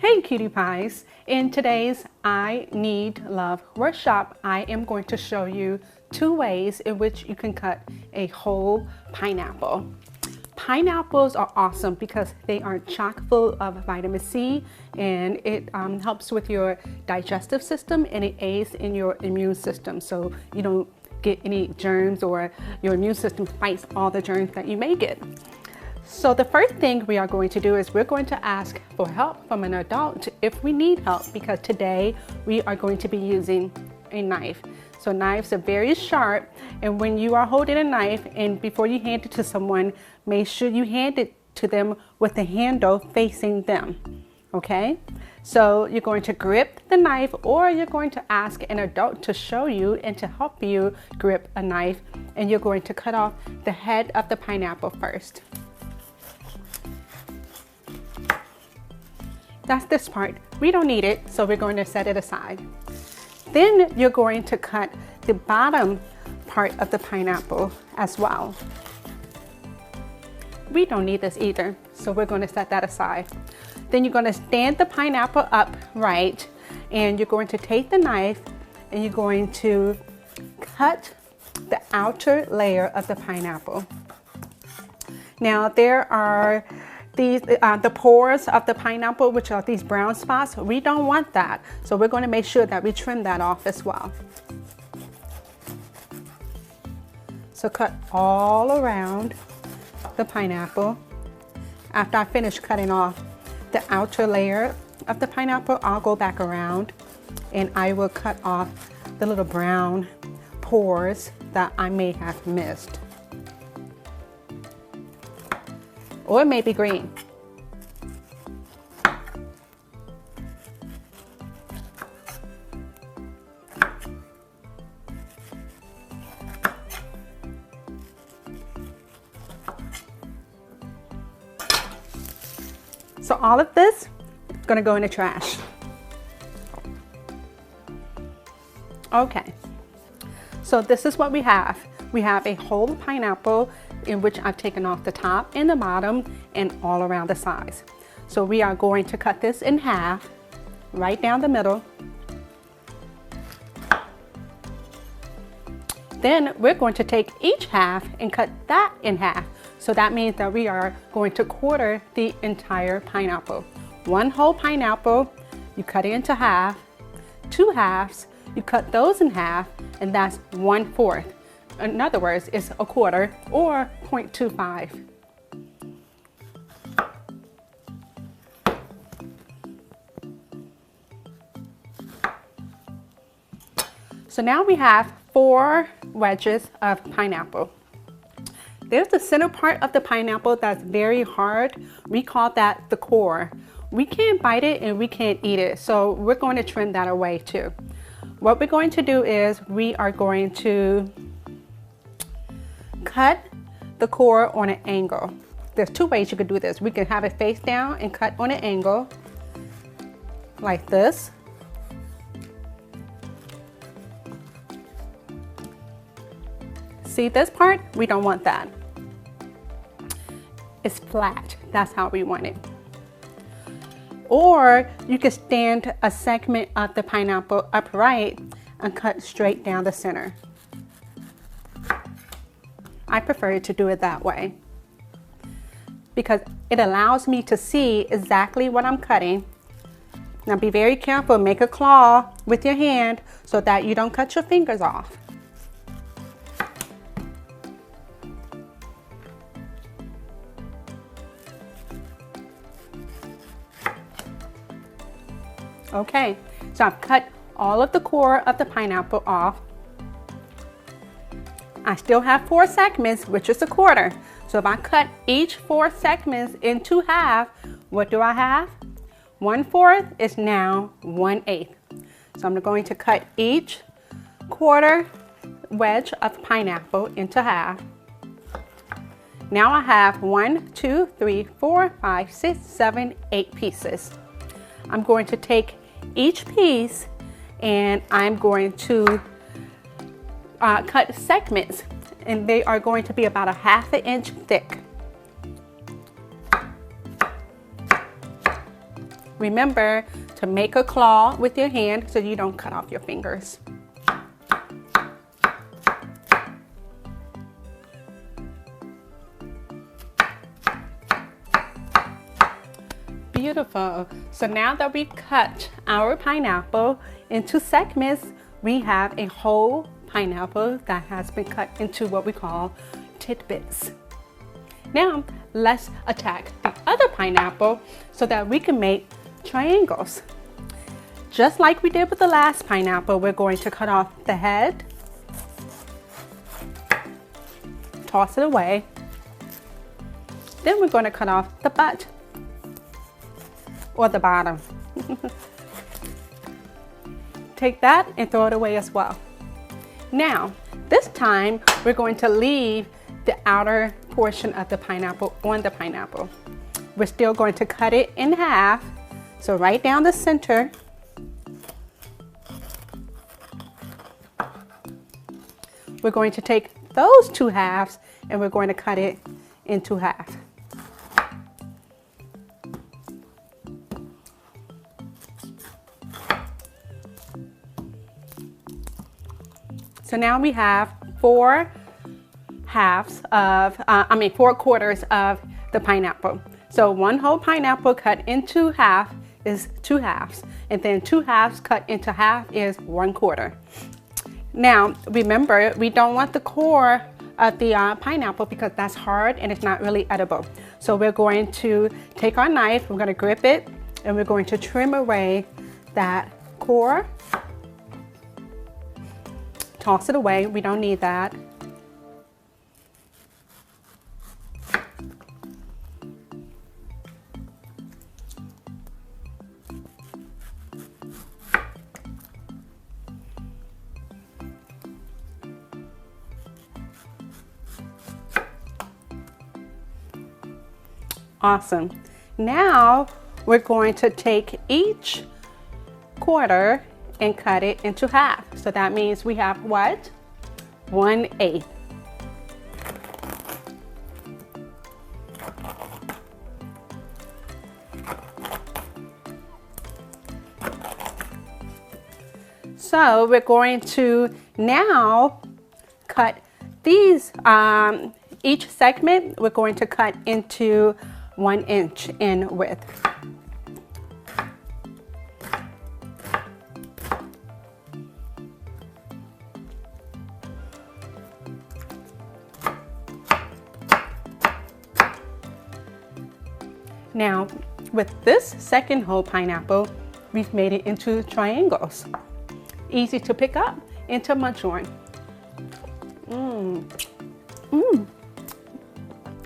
Hey Cutie Pies! In today's I Need Love Workshop, I am going to show you 2 ways in which you can cut a whole pineapple. Pineapples are awesome because they are chock full of vitamin C, and it helps with your digestive system, and it aids in your immune system so you don't get any germs, or your immune system fights all the germs that you may get. So the first thing we are going to do is we're going to ask for help from an adult if we need help, because today we are going to be using a knife. So knives are very sharp, and when you are holding a knife and before you hand it to someone, make sure you hand it to them with the handle facing them. Okay? So you're going to grip the knife, or you're going to ask an adult to show you and to help you grip a knife, and you're going to cut off the head of the pineapple first. That's this part. We don't need it, so we're going to set it aside. Then you're going to cut the bottom part of the pineapple as well. We don't need this either, so we're going to set that aside. Then you're going to stand the pineapple upright, and you're going to take the knife and you're going to cut the outer layer of the pineapple. Now there are the pores of the pineapple, which are these brown spots. We don't want that, so we're going to make sure that we trim that off as well. So cut all around the pineapple. After I finish cutting off the outer layer of the pineapple, I'll go back around and I will cut off the little brown pores that I may have missed. Or it may be green. So all of this is going to go in the trash. Okay, so this is what we have. We have a whole pineapple in which I've taken off the top and the bottom and all around the sides. So we are going to cut this in half, right down the middle. Then we're going to take each half and cut that in half. So that means that we are going to quarter the entire pineapple. 1 whole pineapple, you cut it into half. 2 halves, you cut those in half, and that's 1/4. In other words, it's a quarter, or 0.25. So now we have 4 wedges of pineapple. There's the center part of the pineapple that's very hard. We call that the core. We can't bite it and we can't eat it, so we're going to trim that away too. What we're going to do is we are going to cut the core on an angle. There's 2 ways you could do this. We can have it face down and cut on an angle like this. See this part? We don't want that. It's flat. That's how we want it. Or you can stand a segment of the pineapple upright and cut straight down the center. I prefer to do it that way because it allows me to see exactly what I'm cutting. Now be very careful, make a claw with your hand so that you don't cut your fingers off. Okay, so I've cut all of the core of the pineapple off. I still have 4 segments, which is a quarter. So if I cut each 4 segments into half, what do I have? 1/4 is now 1/8. So I'm going to cut each quarter wedge of pineapple into half. Now I have 1, 2, 3, 4, 5, 6, 7, 8 pieces. I'm going to take each piece and I'm going to cut segments, and they are going to be about 1/2 inch thick. Remember to make a claw with your hand so you don't cut off your fingers. Beautiful. So now that we cut our pineapple into segments, we have a whole pineapple that has been cut into what we call tidbits. Now let's attack the other pineapple so that we can make triangles. Just like we did with the last pineapple, we're going to cut off the head, toss it away. Then we're going to cut off the butt or the bottom. Take that and throw it away as well. Now, this time we're going to leave the outer portion of the pineapple on the pineapple. We're still going to cut it in half. So right down the center. We're going to take those two halves and we're going to cut it into half. So now we have four quarters of the pineapple. So one whole pineapple cut into half is 2 halves, and then 2 halves cut into half is 1/4. Now remember, we don't want the core of the pineapple because that's hard and it's not really edible. So we're going to take our knife, we're going to grip it, and we're going to trim away that core. Toss it away, we don't need that. Awesome. Now we're going to take each quarter and cut it into half. So that means we have what? 1/8. So we're going to now cut these, each segment we're going to cut into 1 inch in width. Now, with this second whole pineapple, we've made it into triangles. Easy to pick up and to munch on.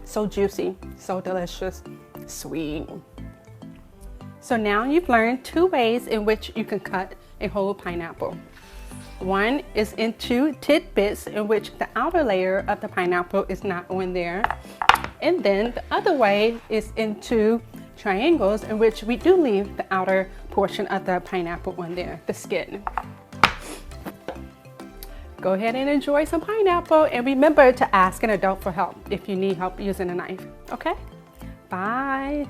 So juicy, so delicious, sweet. So now you've learned 2 ways in which you can cut a whole pineapple. One is into tidbits, in which the outer layer of the pineapple is not on there. And then the other way is into triangles, in which we do leave the outer portion of the pineapple on there, the skin. Go ahead and enjoy some pineapple, and remember to ask an adult for help if you need help using a knife. Okay? Bye.